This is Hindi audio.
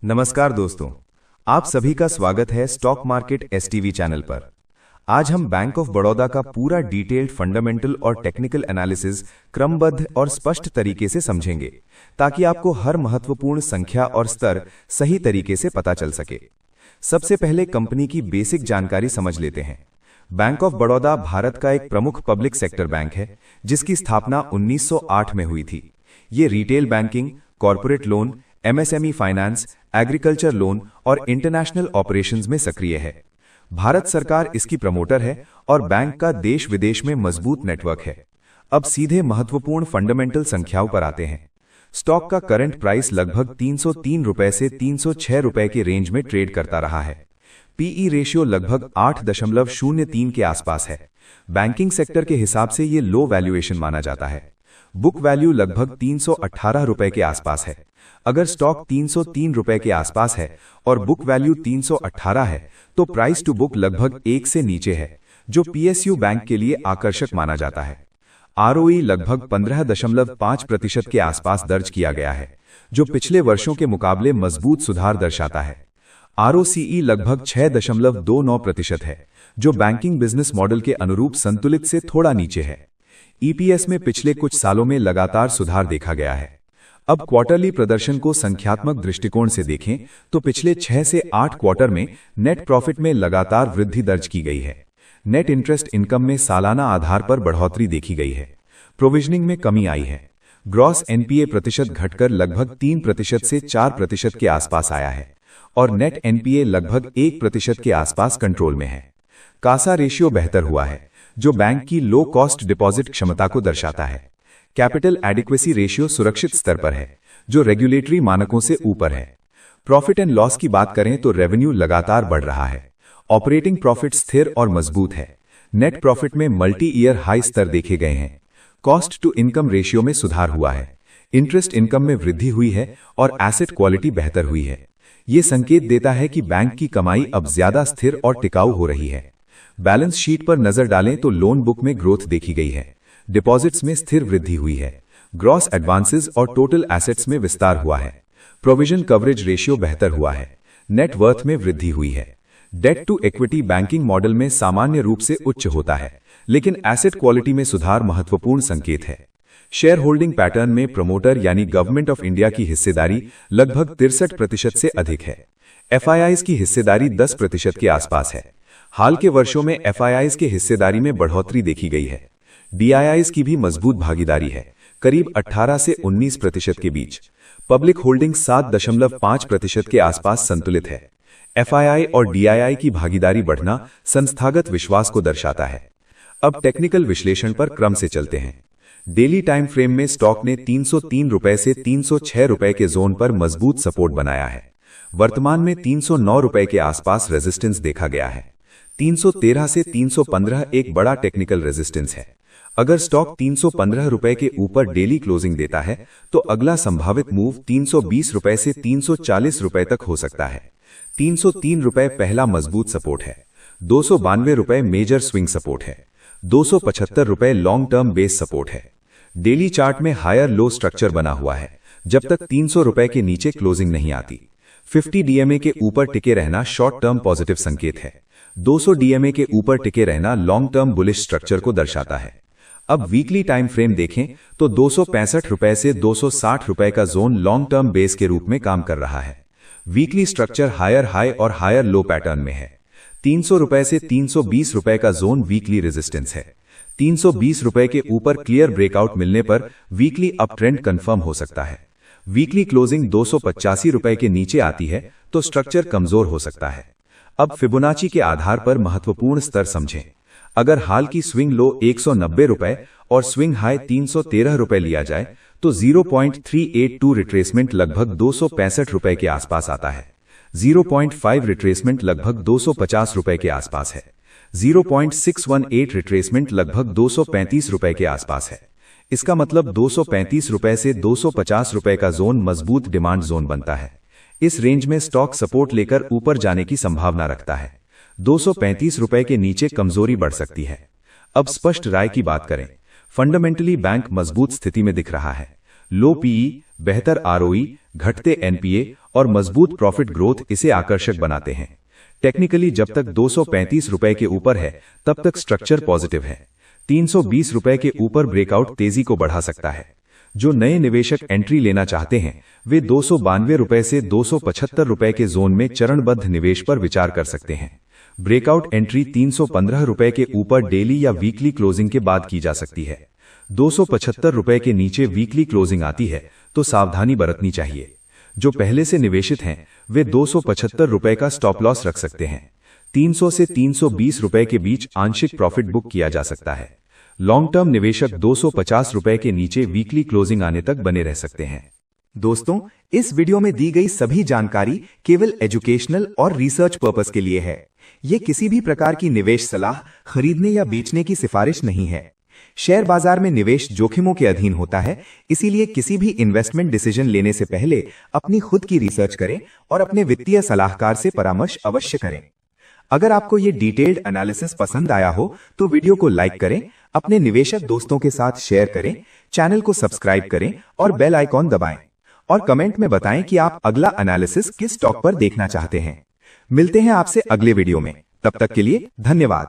नमस्कार दोस्तों, आप सभी का स्वागत है स्टॉक मार्केट एसटीवी चैनल पर। आज हम बैंक ऑफ बड़ौदा का पूरा डिटेल्ड फंडामेंटल और टेक्निकल एनालिसिस क्रमबद्ध और स्पष्ट तरीके से समझेंगे, ताकि आपको हर महत्वपूर्ण संख्या और स्तर सही तरीके से पता चल सके। सबसे पहले कंपनी की बेसिक जानकारी समझ लेते हैं। बैंक ऑफ बड़ौदा भारत का एक प्रमुख पब्लिक सेक्टर बैंक है, जिसकी स्थापना 1908 में हुई थी। ये retail banking, corporate loan, MSME finance, agriculture loan और इंटरनेशनल ऑपरेशंस में सक्रिय है। भारत सरकार इसकी प्रमोटर है और बैंक का देश विदेश में मजबूत नेटवर्क है। अब सीधे महत्वपूर्ण फंडामेंटल संख्याओं पर आते हैं। स्टॉक का करंट प्राइस लगभग 303 रुपए से 306 रुपए के रेंज में ट्रेड करता रहा है। पीई रेशियो लगभग 8.03 के आसपास है। बैंकिंग सेक्टर के हिसाब से ये लो वैल्यूएशन माना जाता है। बुक वैल्यू लगभग 318 रुपए के आसपास है। अगर स्टॉक 303 रुपए के आसपास है और बुक वैल्यू 318 है, तो प्राइस टू बुक लगभग 1 से नीचे है, जो पीएसयू बैंक के लिए आकर्षक माना जाता है। आरओई लगभग 15.5% के आसपास दर्ज किया गया है, जो पिछले वर्षों के मुकाबले मजबूत सुधार दर्शाता है। आरओसीई लगभग 6.29% है, जो बैंकिंग बिजनेस मॉडल के अनुरूप संतुलित से थोड़ा नीचे है। ईपीएस में पिछले कुछ सालों में लगातार सुधार देखा गया है। अब क्वार्टरली प्रदर्शन को संख्यात्मक दृष्टिकोण से देखें तो पिछले 6 से 8 क्वार्टर में नेट प्रॉफिट में लगातार वृद्धि दर्ज की गई है। नेट इंटरेस्ट इनकम में सालाना आधार पर बढ़ोतरी देखी गई है। प्रोविजनिंग में कमी आई है। ग्रॉस एनपीए प्रतिशत घटकर लगभग 3% से 4% के आसपास आया है और नेट एनपीए लगभग 1% के आसपास कंट्रोल में है। कासा रेशियो बेहतर हुआ है, जो बैंक की लो कॉस्ट डिपॉजिट क्षमता को दर्शाता है। कैपिटल एडिक्वेसी रेशियो सुरक्षित स्तर पर है, जो रेगुलेटरी मानकों से ऊपर है। प्रॉफिट एंड लॉस की बात करें तो रेवेन्यू लगातार बढ़ रहा है। ऑपरेटिंग प्रॉफिट स्थिर और मजबूत है। नेट प्रॉफिट में मल्टी ईयर हाई स्तर देखे गए हैं। कॉस्ट टू इनकम रेशियो में सुधार हुआ है। इंटरेस्ट इनकम में वृद्धि हुई है और एसेट क्वालिटी बेहतर हुई है। ये संकेत देता है कि बैंक की कमाई अब ज्यादा स्थिर और टिकाऊ हो रही है। बैलेंस शीट पर नजर डालें तो लोन बुक में ग्रोथ देखी गई है। डिपॉजिट्स में स्थिर वृद्धि हुई है। ग्रॉस एडवांसेस और टोटल एसेट्स में विस्तार हुआ है। प्रोविजन कवरेज रेशियो बेहतर हुआ है। नेट वर्थ में वृद्धि हुई है। Debt to equity banking model में सामान्य रूप से उच्च होता है, लेकिन एसेट क्वालिटी में सुधार महत्वपूर्ण संकेत है। शेयर होल्डिंग पैटर्न में प्रमोटर यानी गवर्नमेंट ऑफ इंडिया की हिस्सेदारी लगभग 63% से अधिक है। एफआईआईज की हिस्सेदारी 10% के आसपास है। हाल के वर्षों में एफआईआईज के हिस्सेदारी में बढ़ोतरी देखी गई है। डीआईआईज की भी मजबूत भागीदारी है, करीब 18 से 19% के बीच। पब्लिक होल्डिंग 7.5% के आसपास संतुलित है। एफआईआई और डीआईआई की भागीदारी बढ़ना संस्थागत विश्वास को दर्शाता है। अब टेक्निकल विश्लेषण पर क्रम से चलते हैं। डेली टाइम फ्रेम में स्टॉक ने 303 रुपए से 306 रुपए के जोन पर मजबूत सपोर्ट बनाया है। वर्तमान में 309 रुपए के आसपास रेजिस्टेंस देखा गया है। 313 से 315 एक बड़ा टेक्निकल रेजिस्टेंस है। अगर स्टॉक 315 रुपए के ऊपर डेली क्लोजिंग देता है, तो अगला संभावित मूव 320 रुपए से 340 रुपए तक हो सकता है। 303 रुपए पहला मजबूत सपोर्ट है। 292 रुपए मेजर स्विंग सपोर्ट है। 275 रुपए लॉन्ग टर्म बेस सपोर्ट है। डेली चार्ट में हायर लो स्ट्रक्चर बना हुआ है, जब तक 300 रुपए के नीचे क्लोजिंग नहीं आती। 50 डीएमए के ऊपर टिके रहना शॉर्ट टर्म पॉजिटिव संकेत है। 200 डीएमए के ऊपर टिके रहना लॉन्ग टर्म बुलिश स्ट्रक्चर को दर्शाता है। अब वीकली टाइम फ्रेम देखें तो 265 रुपए से 260 रुपए का जोन लॉन्ग टर्म बेस के रूप में काम कर रहा है। वीकली स्ट्रक्चर हायर हाई और हायर लो पैटर्न में है। 300 रुपए से 320 रुपए का जोन वीकली रेजिस्टेंस है। 320 रुपए के ऊपर क्लियर ब्रेकआउट मिलने पर वीकली अप ट्रेंड कंफर्म हो सकता है। वीकली क्लोजिंग 285 रुपए के नीचे आती है तो स्ट्रक्चर कमजोर हो सकता है। अब फिबोनाची के आधार पर महत्वपूर्ण स्तर समझें। अगर हाल की स्विंग लो 190 रुपए और स्विंग हाई 313 रुपए लिया जाए, तो 0.382 रिट्रेसमेंट लगभग 265 रुपए के आसपास आता है। 0.5 रिट्रेसमेंट लगभग 250 रुपए के आसपास है। 0.618 रिट्रेसमेंट लगभग 235 रुपए के आसपास है। इसका मतलब 235 रुपए से 250 रुपए का जोन मजबूत डिमांड जोन बनता है। इस रेंज में स्टॉक सपोर्ट लेकर ऊपर जाने की संभावना रखता है। 235 रुपए के नीचे कमजोरी बढ़ सकती है। अब स्पष्ट राय की बात करें। फंडामेंटली बैंक मजबूत स्थिति में दिख रहा है। लो पीई, बेहतर आरओई, घटते एनपीए और मजबूत प्रॉफिट ग्रोथ इसे आकर्षक बनाते हैं। टेक्निकली जब तक 235 रुपए के ऊपर है तब तक स्ट्रक्चर पॉजिटिव है। 320 रुपए के ऊपर ब्रेकआउट तेजी को बढ़ा सकता है। जो नए निवेशक एंट्री लेना चाहते हैं वे 292 रुपए से 275 रुपए के जोन में चरणबद्ध निवेश पर विचार कर सकते हैं। ब्रेकआउट एंट्री 315 रुपए के ऊपर डेली या वीकली क्लोजिंग के बाद की जा सकती है। 275 रुपए के नीचे वीकली क्लोजिंग आती है तो सावधानी बरतनी चाहिए। जो पहले से निवेशित हैं वे 275 रुपए का स्टॉप लॉस रख सकते हैं। 300 से 320 रुपए के बीच आंशिक प्रॉफिट बुक किया जा सकता है। लॉन्ग टर्म निवेशक 250 रुपए के नीचे वीकली क्लोजिंग आने तक बने रह सकते हैं। दोस्तों, इस वीडियो में दी गई सभी जानकारी केवल एजुकेशनल और रिसर्च पर्पस के लिए है। ये किसी भी प्रकार की निवेश सलाह, खरीदने या बेचने की सिफारिश नहीं है। शेयर बाजार में निवेश जोखिमों के अधीन होता है, इसीलिए किसी भी इन्वेस्टमेंट डिसीजन लेने से पहले अपनी खुद की रिसर्च करें और अपने वित्तीय सलाहकार से परामर्श अवश्य करें। अगर आपको ये डिटेल्ड एनालिसिस पसंद आया हो तो वीडियो को लाइक करें, अपने निवेशक दोस्तों के साथ शेयर करें, चैनल को सब्सक्राइब करें और बेल आइकॉन दबाएं और कमेंट में बताएं कि आप अगला एनालिसिस किस स्टॉक पर देखना चाहते हैं। मिलते हैं आपसे अगले वीडियो में, तब तक के लिए धन्यवाद।